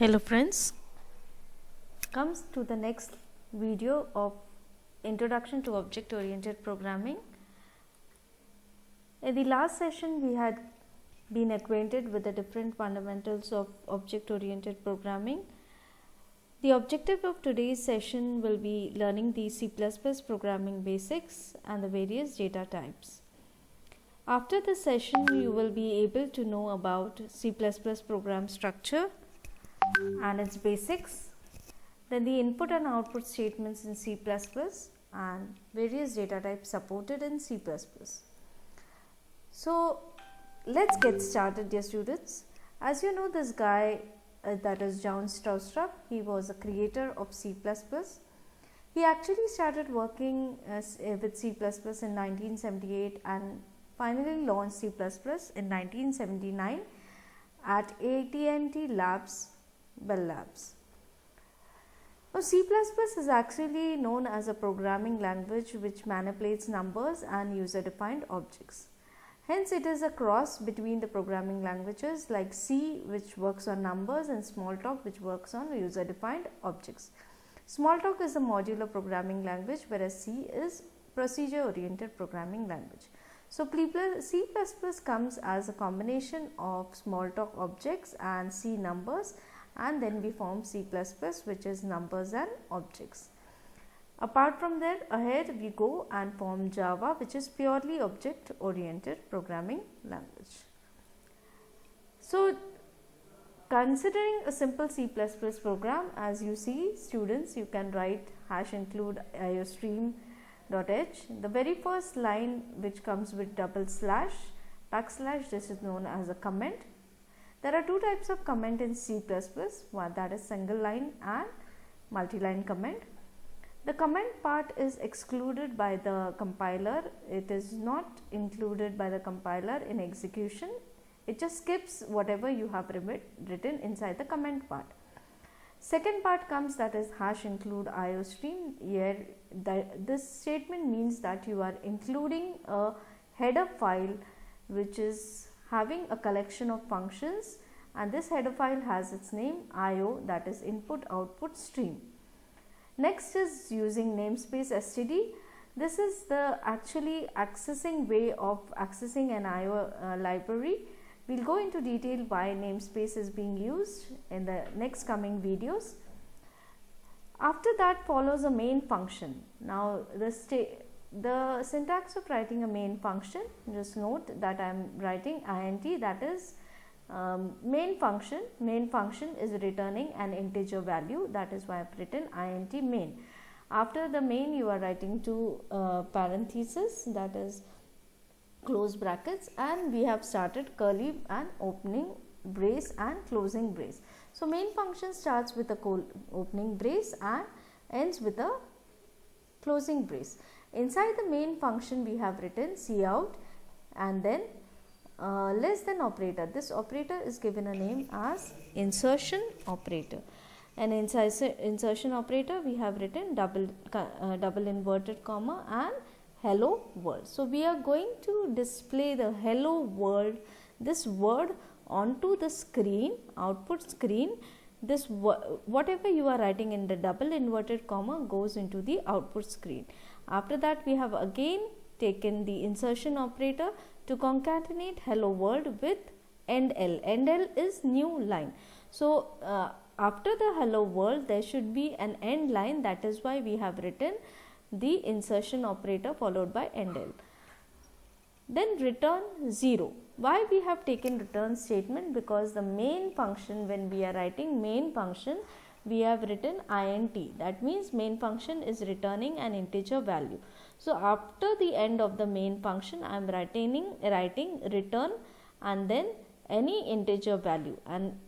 Hello friends, comes to the next video of Introduction to Object Oriented Programming. In the last session we had been acquainted with the different fundamentals of object oriented programming. The objective of today's session will be learning the C++ programming basics and the various data types. After this session you will be able to know about C++ program structure and its basics, then the input and output statements in C++ and various data types supported in C++. So let's get started, dear students. As you know, this guy that is John Stroustrup, he was a creator of C++. He actually started working with C++ in 1978 and finally launched C++ in 1979 at AT&T Labs, Bell Labs. Now, C++ is actually known as a programming language which manipulates numbers and user-defined objects. Hence, it is a cross between the programming languages like C, which works on numbers, and Smalltalk, which works on user-defined objects. Smalltalk is a modular programming language, whereas C is procedure-oriented programming language. So, C++ comes as a combination of Smalltalk objects and C numbers, and then we form C++, which is numbers and objects. Apart from that, ahead we go and form Java, which is purely object oriented programming language. So, considering a simple C++ program, as you see, students, you can write #include iostream.h. The very first line which comes with double slash, backslash, this is known as a comment. There are two types of comment in C++, one that is single line and multi-line comment. The comment part is excluded by the compiler. It is not included by the compiler in execution. It just skips whatever you have written inside the comment part. Second part comes, that is #include iostream. Here this statement means that you are including a header file which is having a collection of functions, and this header file has its name IO, that is input output stream. Next is using namespace std. This is the actually accessing way of accessing an IO library. We'll go into detail why namespace is being used in the next coming videos. After that follows a main function. Now the syntax of writing a main function, just note that I am writing int, that is main function. Main function is returning an integer value, that is why I have written int main. After the main you are writing two parentheses, that is close brackets, and we have started curly and opening brace and closing brace. So main function starts with a opening brace and ends with a closing brace. Inside the main function we have written cout and then less than operator. This operator is given a name as insertion operator. And inside insertion operator we have written double inverted comma and hello world. So we are going to display the hello world, this word, onto the screen, output screen. This whatever you are writing in the double inverted comma goes into the output screen. After that we have again taken the insertion operator to concatenate hello world with endl. Endl is new line. So after the hello world there should be an end line, that is why we have written the insertion operator followed by endl. Then return 0. Why we have taken return statement? Because the main function, when we are writing main function, we have written int. That means main function is returning an integer value. So after the end of the main function I am writing return and then any integer value. And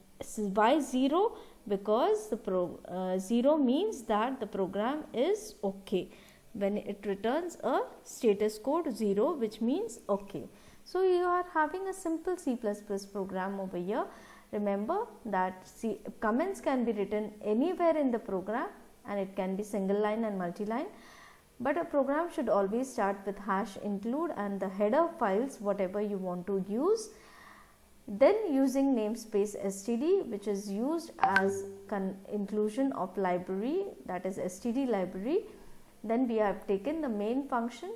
why 0? Because the 0 means that the program is okay. When it returns a status code 0, which means okay. So you are having a simple C++ program over here. Remember that comments can be written anywhere in the program, and it can be single line and multi-line. But a program should always start with #include and the header files, whatever you want to use. Then using namespace std, which is used as inclusion of library, that is std library. Then we have taken the main function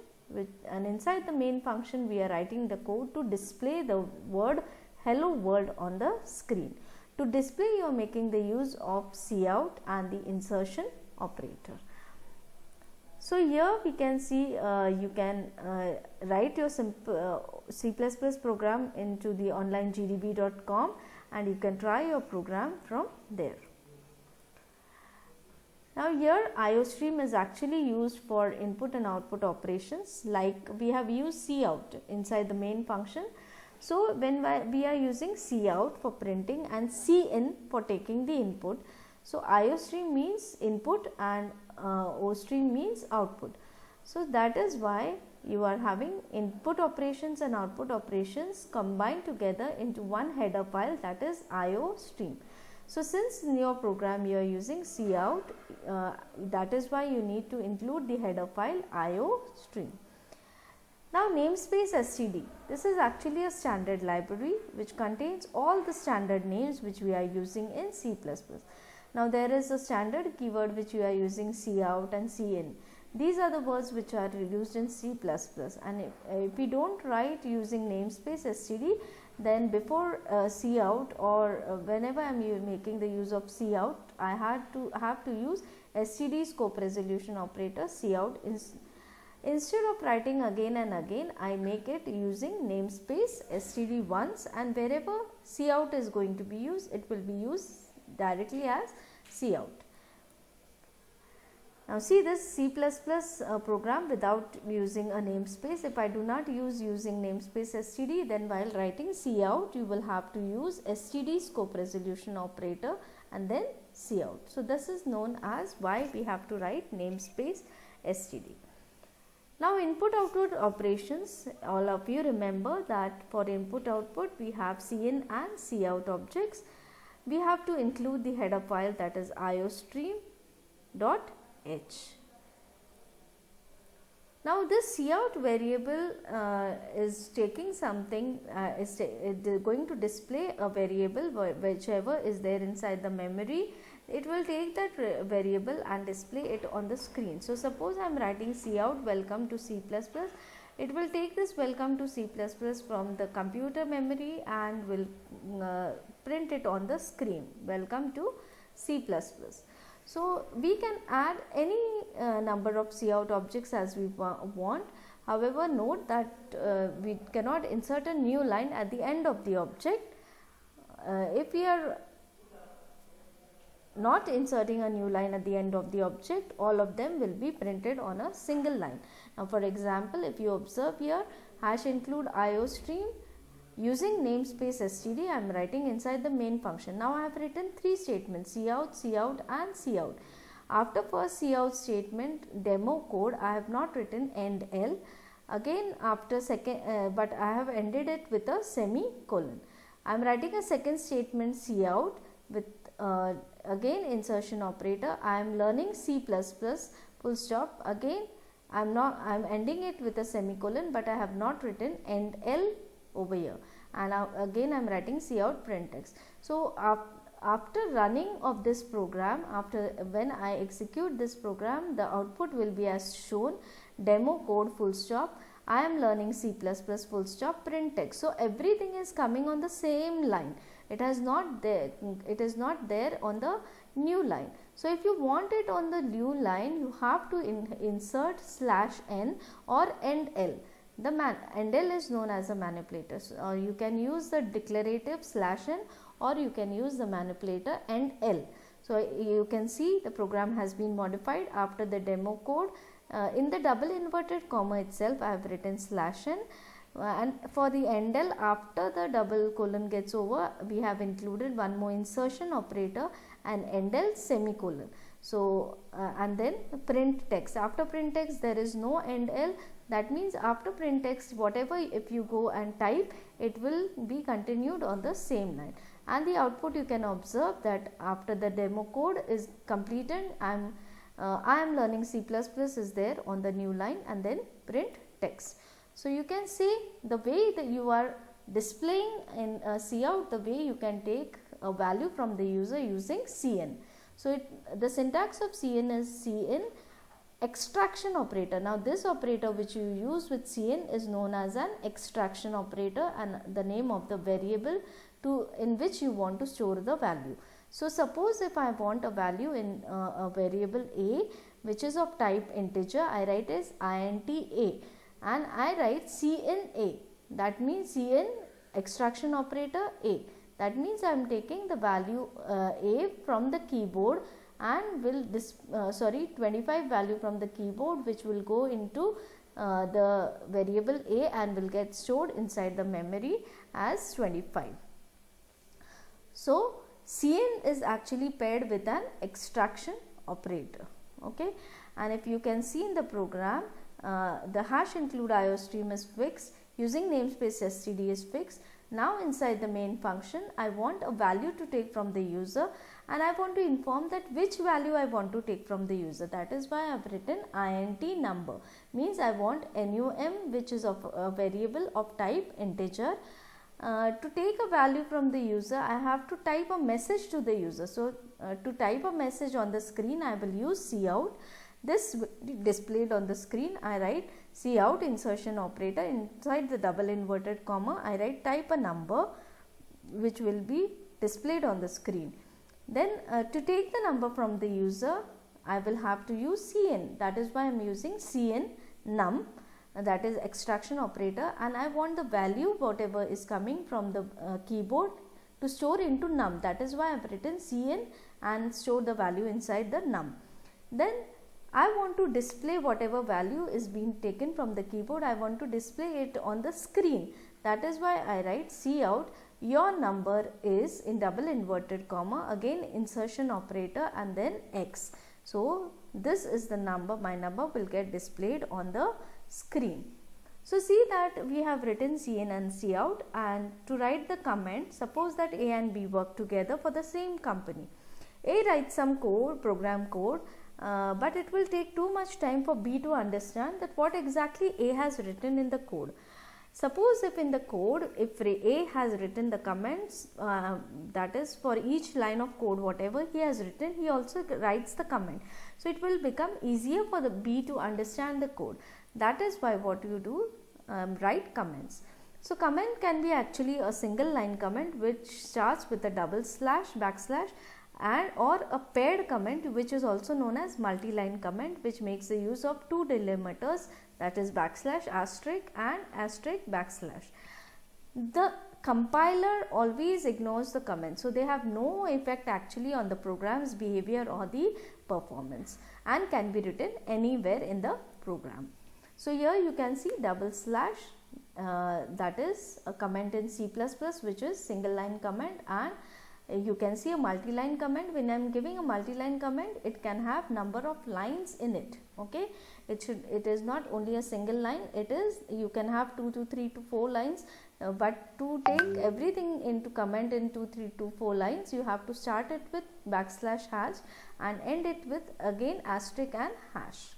and inside the main function we are writing the code to display the word hello world on the screen. To display, you are making the use of cout and the insertion operator. So here we can see you can write your simple C++ program into the onlinegdb.com and you can try your program from there. Now here IOStream is actually used for input and output operations, like we have used cout inside the main function. So when we are using cout for printing and cin for taking the input. So IOStream means input and OStream means output. So that is why you are having input operations and output operations combined together into one header file, that is IOStream. So since in your program you are using cout, that is why you need to include the header file IOStream. Now namespace std, this is actually a standard library which contains all the standard names which we are using in C++. Now there is a standard keyword which we are using cout and cin. These are the words which are used in C++, and if we don't write using namespace std, then before cout or whenever I am making the use of cout, I have to use std scope resolution operator cout. Instead of writing again and again, I make it using namespace std once, and wherever cout is going to be used, it will be used directly as cout. Now see this C++ program without using a namespace. If I do not using namespace std, then while writing cout, you will have to use std scope resolution operator and then cout. So this is known as why we have to write namespace std. Now input output operations, all of you remember that for input output we have cin and cout objects. We have to include the header file, that is iostream.h. Now this cout variable is taking something, is going to display a variable whichever is there inside the memory. It will take that variable and display it on the screen. So suppose I am writing cout welcome to C++, it will take this welcome to C++ from the computer memory and will print it on the screen, welcome to C++. So we can add any number of cout objects as we want. However, note that we cannot insert a new line at the end of the object. If we are not inserting a new line at the end of the object, all of them will be printed on a single line. Now for example, if you observe here, hash include IOStream using namespace std, I am writing inside the main function. Now I have written three statements, cout, cout and cout. After first cout statement demo code, I have not written end L. Again after second, but I have ended it with a semicolon. I am writing a second statement cout with again insertion operator. I am learning C++ full stop. Again I am ending it with a semicolon, but I have not written end L over here, and again I am writing cout print text. So after running of this program, when I execute this program, the output will be as shown: demo code full stop, I am learning C++ full stop print text. So everything is coming on the same line. It is not there on the new line. So if you want it on the new line, you have to insert /n or end L. The end L is known as a manipulator. So, you can use the declarative /n or you can use the manipulator end L. So you can see the program has been modified after the demo code. In the double inverted comma itself, I have written /n. And for the end L, after the double colon gets over, we have included one more insertion operator and end L semicolon. So and then print text. After print text, there is no end L. That means after print text, whatever if you go and type, it will be continued on the same line. And the output, you can observe that after the demo code is completed, I am learning C++ is there on the new line, and then print text. So you can see the way that you are displaying in cout the way you can take a value from the user using cin. So the syntax of cin is cin extraction operator. Now this operator which you use with cin is known as an extraction operator, and the name of the variable in which you want to store the value. So suppose if I want a value in a variable a which is of type integer, I write as int a and I write cin a. That means cin extraction operator a. That means I am taking the value a from the keyboard and will 25 value from the keyboard, which will go into the variable a and will get stored inside the memory as 25. So cin is actually paired with an extraction operator. Okay, and if you can see in the program, the hash include IOStream is fixed, using namespace std is fixed. Now inside the main function, I want a value to take from the user, and I want to inform that which value I want to take from the user. That is why I have written int number, means I want num, which is of a variable of type integer. To take a value from the user, I have to type a message to the user. So to type a message on the screen, I will use cout. This displayed on the screen, I write cout insertion operator. Inside the double inverted comma, I write type a number, which will be displayed on the screen. Then to take the number from the user, I will have to use cin. That is why I am using cin num, that is extraction operator, and I want the value whatever is coming from the keyboard to store into num. That is why I have written cin and store the value inside the num. Then I want to display whatever value is being taken from the keyboard. I want to display it on the screen. That is why I write cout your number is in double inverted comma, again insertion operator and then x. So this is the number, my number will get displayed on the screen. So see that we have written cin and cout, and to write the comment, suppose that a and b work together for the same company. A writes some code, program code, but it will take too much time for B to understand that what exactly A has written in the code. Suppose if in the code, if A has written the comments, that is for each line of code whatever he has written, he also writes the comment. So it will become easier for the B to understand the code. That is why what you do, write comments. So comment can be actually a single line comment which starts with a double slash, backslash, and or a paired comment which is also known as multi-line comment, which makes the use of two delimiters, that is backslash asterisk and asterisk backslash. The compiler always ignores the comment, so they have no effect actually on the program's behavior or the performance, and can be written anywhere in the program. So here you can see double slash, that is a comment in C++, which is single line comment, and you can see a multi-line comment. When I am giving a multi-line comment, it can have number of lines in it. Okay, it is not only a single line, it is, you can have 2 to 3 to 4 lines, but to take everything into comment in 2, 3 to 4 lines, you have to start it with backslash hash and end it with again asterisk and hash.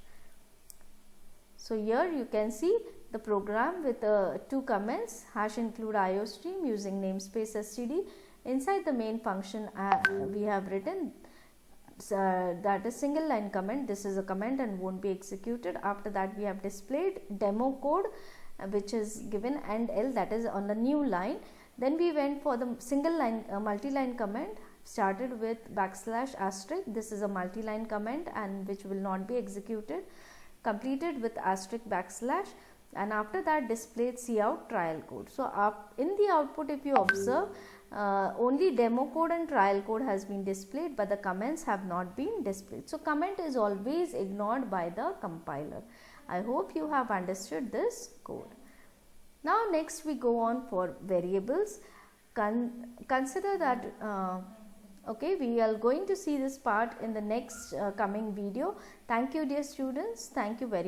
So here you can see the program with two comments, hash include IOStream using namespace std. Inside the main function, we have written that is single line comment. This is a comment and won't be executed. After that, we have displayed demo code, which is given and L, that is on the new line. Then we went for the single line multi-line comment, started with backslash asterisk. This is a multi-line comment and which will not be executed. Completed with asterisk backslash, and after that displayed cout trial code. So in the output, if you observe, only demo code and trial code has been displayed, but the comments have not been displayed. So comment is always ignored by the compiler. I hope you have understood this code. Now next we go on for variables. Consider that okay, we are going to see this part in the next coming video. Thank you dear students. Thank you very much.